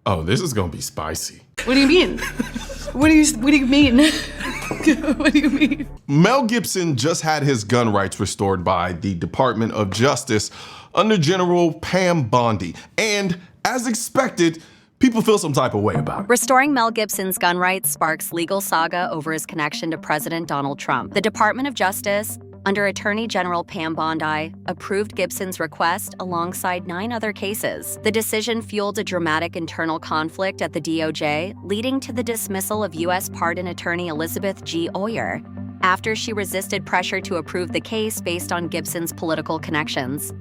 Oh, this is gonna be spicy. What do you mean? What do you mean? What do you mean? Mel Gibson just had his gun rights restored by the Department of Justice under General Pam Bondi. And as expected, people feel some type of way about it. Restoring Mel Gibson's gun rights sparks legal saga over his connection to President Donald Trump. The Department of Justice, under Attorney General Pam Bondi, approved Gibson's request alongside 9 other cases. The decision fueled a dramatic internal conflict at the DOJ, leading to the dismissal of U.S. Pardon Attorney Elizabeth G. Oyer, after she resisted pressure to approve the case based on Gibson's political connections.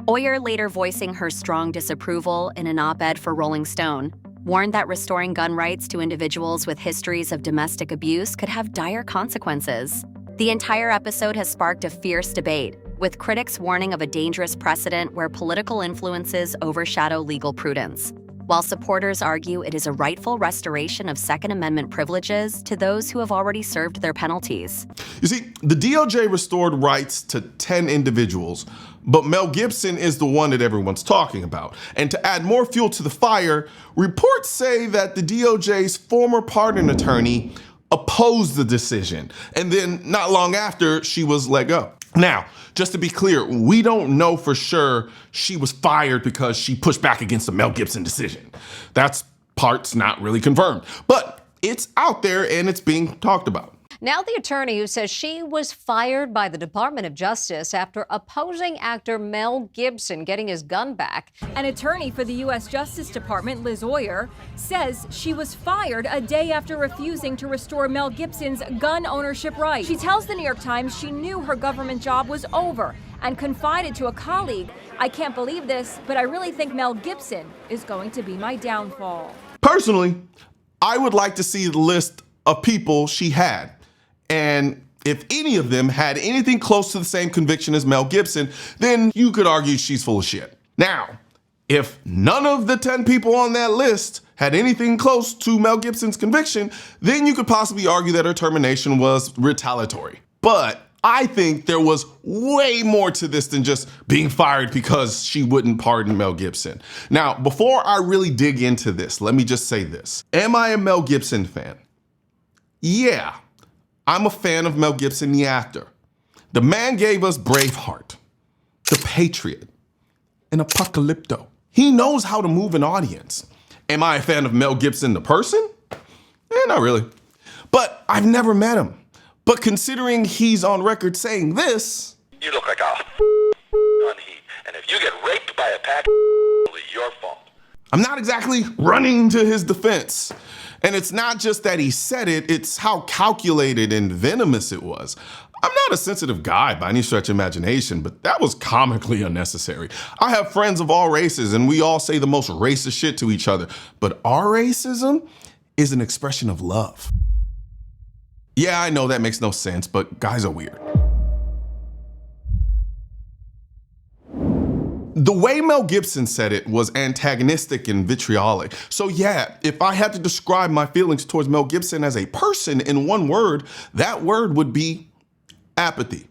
Oyer, later voicing her strong disapproval in an op-ed for Rolling Stone, warned that restoring gun rights to individuals with histories of domestic abuse could have dire consequences. The entire episode has sparked a fierce debate, with critics warning of a dangerous precedent where political influences overshadow legal prudence, while supporters argue it is a rightful restoration of Second Amendment privileges to those who have already served their penalties. You see, the DOJ restored rights to 10 individuals, but Mel Gibson is the one that everyone's talking about. And to add more fuel to the fire, reports say that the DOJ's former pardon attorney opposed the decision, and then not long after, she was let go. Now, just to be clear, we don't know for sure she was fired because she pushed back against the Mel Gibson decision. That's part's not really confirmed, but it's out there and it's being talked about. Now the attorney who says she was fired by the Department of Justice after opposing actor Mel Gibson getting his gun back. An attorney for the U.S. Justice Department, Liz Oyer, says she was fired a day after refusing to restore Mel Gibson's gun ownership rights. She tells the New York Times she knew her government job was over and confided to a colleague, "I can't believe this, but I really think Mel Gibson is going to be my downfall." Personally, I would like to see the list of people she had. And if any of them had anything close to the same conviction as Mel Gibson, then you could argue she's full of shit. Now, if none of the 10 people on that list had anything close to Mel Gibson's conviction, then you could possibly argue that her termination was retaliatory. But I think there was way more to this than just being fired because she wouldn't pardon Mel Gibson. Now, before I really dig into this, let me just say this. Am I a Mel Gibson fan? Yeah. I'm a fan of Mel Gibson, the actor. The man gave us Braveheart, The Patriot, and Apocalypto. He knows how to move an audience. Am I a fan of Mel Gibson, the person? Not really. But I've never met him. But considering he's on record saying this, "You look like a gun heat, and if you get raped by a pack, it's your fault." I'm not exactly running to his defense. And it's not just that he said it, it's how calculated and venomous it was. I'm not a sensitive guy by any stretch of imagination, but that was comically unnecessary. I have friends of all races and we all say the most racist shit to each other, but our racism is an expression of love. Yeah, I know that makes no sense, but guys are weird. The way Mel Gibson said it was antagonistic and vitriolic. So yeah, if I had to describe my feelings towards Mel Gibson as a person in one word, that word would be apathy.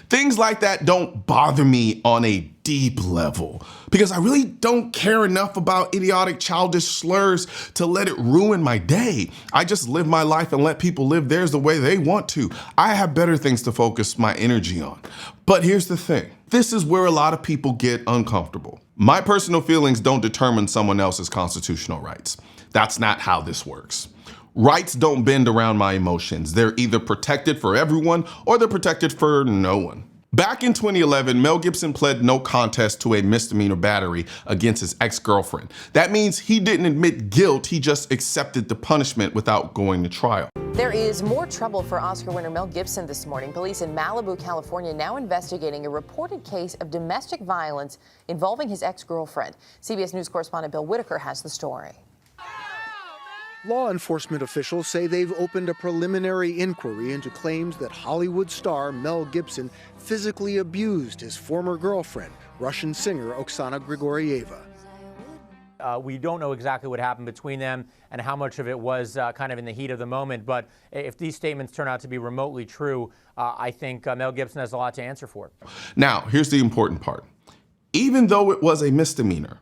Things like that don't bother me on a deep level because I really don't care enough about idiotic, childish slurs to let it ruin my day. I just live my life and let people live theirs the way they want to. I have better things to focus my energy on. But here's the thing. This is where a lot of people get uncomfortable. My personal feelings don't determine someone else's constitutional rights. That's not how this works. Rights don't bend around my emotions. They're either protected for everyone or they're protected for no one. Back in 2011, Mel Gibson pled no contest to a misdemeanor battery against his ex-girlfriend. That means he didn't admit guilt, he just accepted the punishment without going to trial. There is more trouble for Oscar winner Mel Gibson this morning. Police in Malibu, California now investigating a reported case of domestic violence involving his ex-girlfriend. CBS News correspondent Bill Whitaker has the story. Law enforcement officials say they've opened a preliminary inquiry into claims that Hollywood star Mel Gibson physically abused his former girlfriend, Russian singer Oksana Grigorieva. We don't know exactly what happened between them and how much of it was kind of in the heat of the moment. But if these statements turn out to be remotely true, I think Mel Gibson has a lot to answer for. Now, here's the important part. Even though it was a misdemeanor,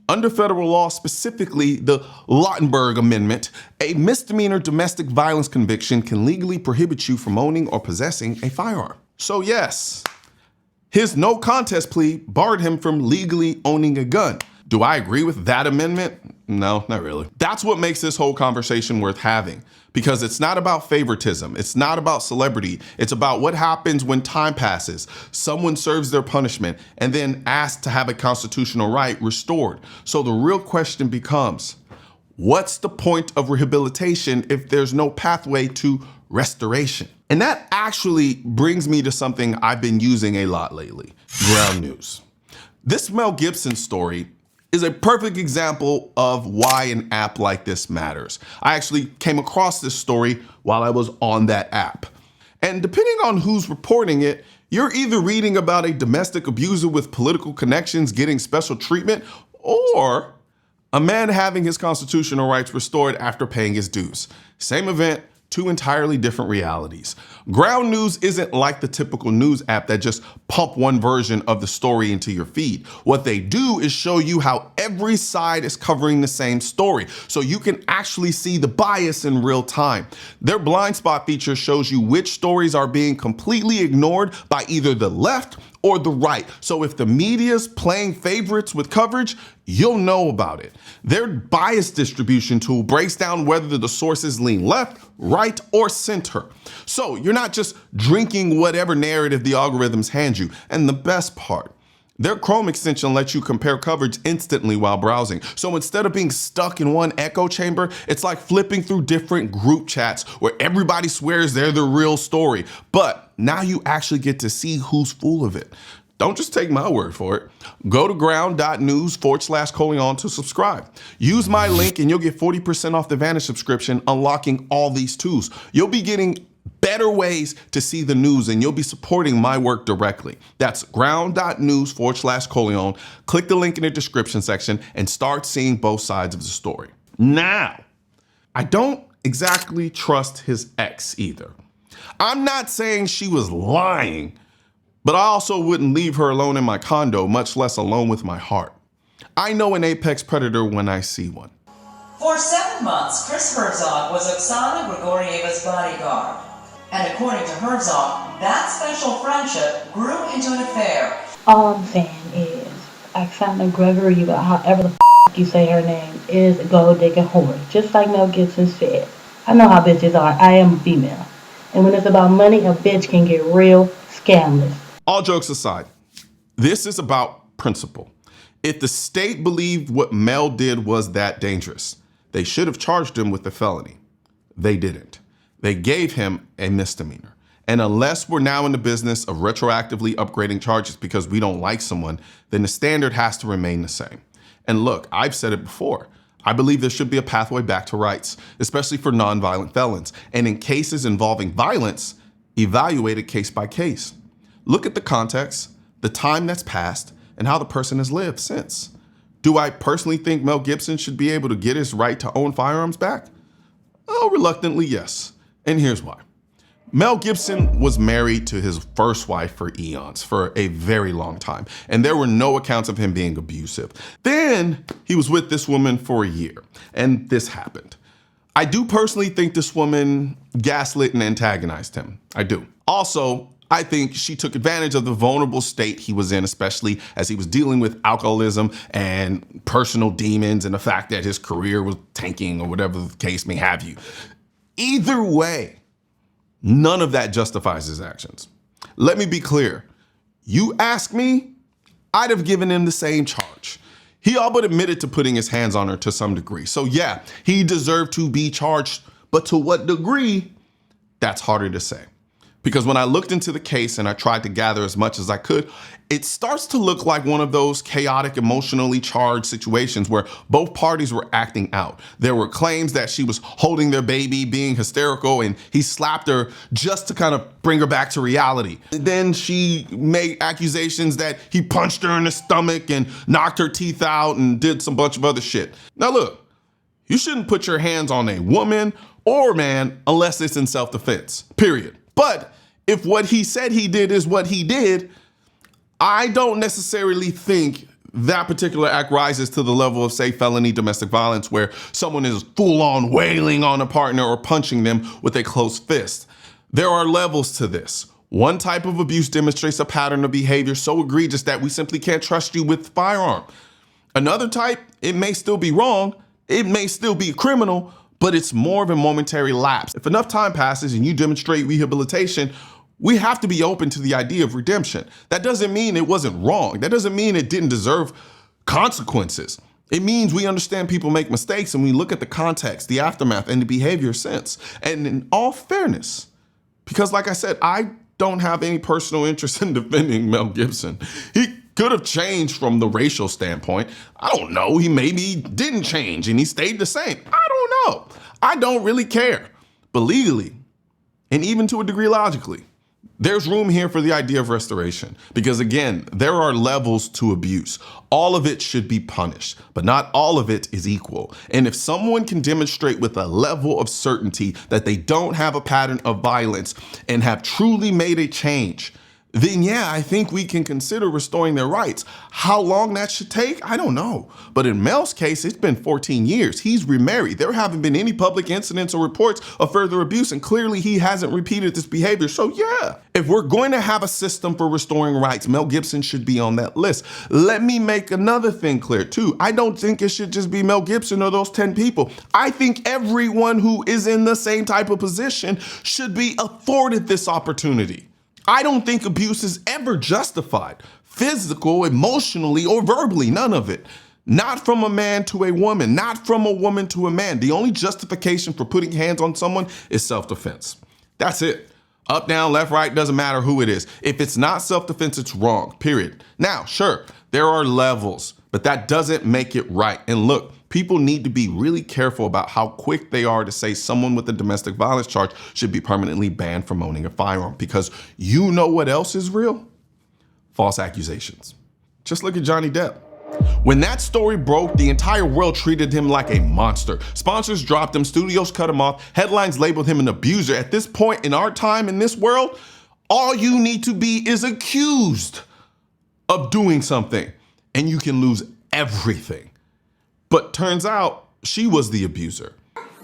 Under federal law, specifically the Lautenberg Amendment, a misdemeanor domestic violence conviction can legally prohibit you from owning or possessing a firearm. So yes, his no contest plea barred him from legally owning a gun. Do I agree with that amendment? No, not really. That's what makes this whole conversation worth having, because it's not about favoritism. It's not about celebrity. It's about what happens when time passes. Someone serves their punishment and then asks to have a constitutional right restored. So the real question becomes, what's the point of rehabilitation if there's no pathway to restoration? And that actually brings me to something I've been using a lot lately, ground news. This Mel Gibson story is a perfect example of why an app like this matters. I actually came across this story while I was on that app. And depending on who's reporting it, you're either reading about a domestic abuser with political connections getting special treatment, or a man having his constitutional rights restored after paying his dues. Same event, two entirely different realities. Ground news isn't like the typical news app that just pump one version of the story into your feed. What they do is show you how every side is covering the same story, so you can actually see the bias in real time. Their blind spot feature shows you which stories are being completely ignored by either the left or the right. So if the media's playing favorites with coverage, you'll know about it. Their bias distribution tool breaks down whether the sources lean left, right, or center. So you're not just drinking whatever narrative the algorithms hand you. And the best part, their Chrome extension lets you compare coverage instantly while browsing. So instead of being stuck in one echo chamber, it's like flipping through different group chats where everybody swears they're the real story. But now you actually get to see who's full of it. Don't just take my word for it. Go to ground.news/Colion to subscribe. Use my link and you'll get 40% off the Vantage subscription, unlocking all these tools. You'll be getting better ways to see the news, and you'll be supporting my work directly. That's ground.news/Colion. Click the link in the description section and start seeing both sides of the story. Now, I don't exactly trust his ex either. I'm not saying she was lying, but I also wouldn't leave her alone in my condo, much less alone with my heart. I know an apex predator when I see one. For 7 months, Chris Herzog was Oksana Grigorieva's bodyguard. And according to Herzog, that special friendship grew into an affair. All I'm saying is, Oksana Grigorieva, however the you say her name, is a gold-digging whore. Just like Mel Gibson said. I know how bitches are. I am a female. And when it's about money, a bitch can get real scandalous. All jokes aside, this is about principle. If the state believed what Mel did was that dangerous, they should have charged him with a felony. They didn't. They gave him a misdemeanor. And unless we're now in the business of retroactively upgrading charges because we don't like someone, then the standard has to remain the same. And look, I've said it before. I believe there should be a pathway back to rights, especially for nonviolent felons. And in cases involving violence, evaluate it case by case. Look at the context, the time that's passed, and how the person has lived since. Do I personally think Mel Gibson should be able to get his right to own firearms back? Oh, reluctantly, yes. And here's why. Mel Gibson was married to his first wife for eons, for a very long time, and there were no accounts of him being abusive. Then he was with this woman for a year, and this happened. I do personally think this woman gaslit and antagonized him. I do. Also, I think she took advantage of the vulnerable state he was in, especially as he was dealing with alcoholism and personal demons and the fact that his career was tanking or whatever the case may have you. Either way, none of that justifies his actions. Let me be clear. You ask me, I'd have given him the same charge. He all but admitted to putting his hands on her to some degree. So yeah, he deserved to be charged, but to what degree? That's harder to say. Because when I looked into the case and I tried to gather as much as I could, it starts to look like one of those chaotic, emotionally charged situations where both parties were acting out. There were claims that she was holding their baby, being hysterical, and he slapped her just to kind of bring her back to reality. Then she made accusations that he punched her in the stomach and knocked her teeth out and did some bunch of other shit. Now look, you shouldn't put your hands on a woman or man unless it's in self-defense, period. But if what he said he did is what he did, I don't necessarily think that particular act rises to the level of, say, felony domestic violence, where someone is full-on wailing on a partner or punching them with a closed fist. There are levels to this. One type of abuse demonstrates a pattern of behavior so egregious that we simply can't trust you with the firearm. Another type, it may still be wrong, it may still be criminal, but it's more of a momentary lapse. If enough time passes and you demonstrate rehabilitation, we have to be open to the idea of redemption. That doesn't mean it wasn't wrong. That doesn't mean it didn't deserve consequences. It means we understand people make mistakes and we look at the context, the aftermath, and the behavior since. And in all fairness, because like I said, I don't have any personal interest in defending Mel Gibson. He could have changed from the racial standpoint. I don't know. He maybe didn't change and he stayed the same. I don't know. I don't really care. But legally, and even to a degree logically, there's room here for the idea of restoration, because again, there are levels to abuse. All of it should be punished, but not all of it is equal. And if someone can demonstrate with a level of certainty that they don't have a pattern of violence and have truly made a change, then yeah, I think we can consider restoring their rights. How long that should take, I don't know. But in Mel's case, it's been 14 years. He's remarried. There haven't been any public incidents or reports of further abuse, and clearly he hasn't repeated this behavior. So yeah, if we're going to have a system for restoring rights, Mel Gibson should be on that list. Let me make another thing clear too. I don't think it should just be Mel Gibson or those 10 people. I think everyone who is in the same type of position should be afforded this opportunity. I don't think abuse is ever justified, physical, emotionally, or verbally, none of it. Not from a man to a woman, not from a woman to a man. The only justification for putting hands on someone is self-defense. That's it. Up, down, left, right, doesn't matter who it is. If it's not self-defense, it's wrong, period. Now, sure, there are levels, but that doesn't make it right. And look, people need to be really careful about how quick they are to say someone with a domestic violence charge should be permanently banned from owning a firearm, because you know what else is real? False accusations. Just look at Johnny Depp. When that story broke, the entire world treated him like a monster. Sponsors dropped him, studios cut him off, headlines labeled him an abuser. At this point in our time in this world, all you need to be is accused of doing something and you can lose everything. But turns out she was the abuser.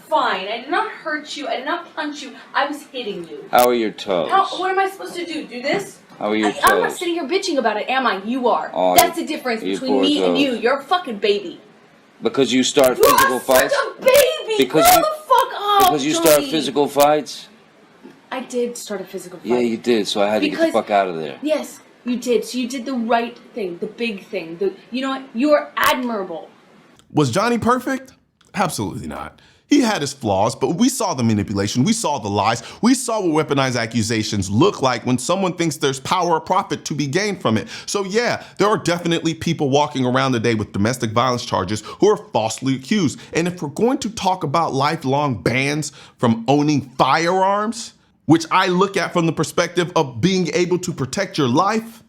Fine, I did not hurt you, I did not punch you, I was hitting you. How are your toes? What am I supposed to do? Do this? How are your toes? I'm not sitting here bitching about it, am I? You are. Oh, that's the difference between me and you. You're a fucking baby. Because you start physical fights? You're such a baby! Because Grow the fuck up, Because you start physical fights? I did start a physical fight. Yeah, you did, so I had to get the fuck out of there. Yes, you did. So you did the right thing, the big thing. You know what? You are admirable. Was Johnny perfect? Absolutely not. He had his flaws, but we saw the manipulation, we saw the lies, we saw what weaponized accusations look like when someone thinks there's power or profit to be gained from it. So yeah, there are definitely people walking around today with domestic violence charges who are falsely accused. And if we're going to talk about lifelong bans from owning firearms, which I look at from the perspective of being able to protect your life,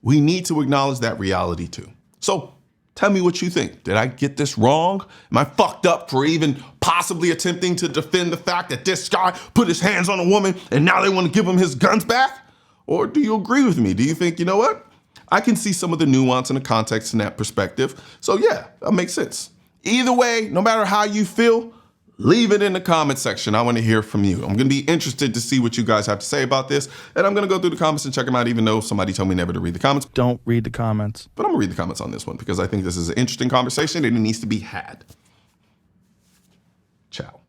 we need to acknowledge that reality too. So tell me what you think. Did I get this wrong? Am I fucked up for even possibly attempting to defend the fact that this guy put his hands on a woman and now they want to give him his guns back? Or do you agree with me? Do you think, you know what? I can see some of the nuance and the context in that perspective. So yeah, that makes sense. Either way, no matter how you feel, leave it in the comment section. I want to hear from you. I'm going to be interested to see what you guys have to say about this. And I'm going to go through the comments and check them out, even though somebody told me never to read the comments. Don't read the comments. But I'm going to read the comments on this one because I think this is an interesting conversation and it needs to be had. Ciao.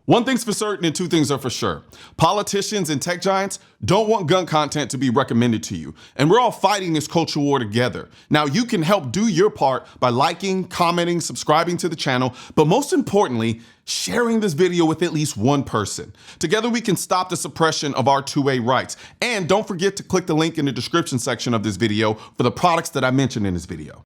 One thing's for certain and two things are for sure. Politicians and tech giants don't want gun content to be recommended to you. And we're all fighting this culture war together. Now you can help do your part by liking, commenting, subscribing to the channel, but most importantly, sharing this video with at least one person. Together we can stop the suppression of our 2A rights. And don't forget to click the link in the description section of this video for the products that I mentioned in this video.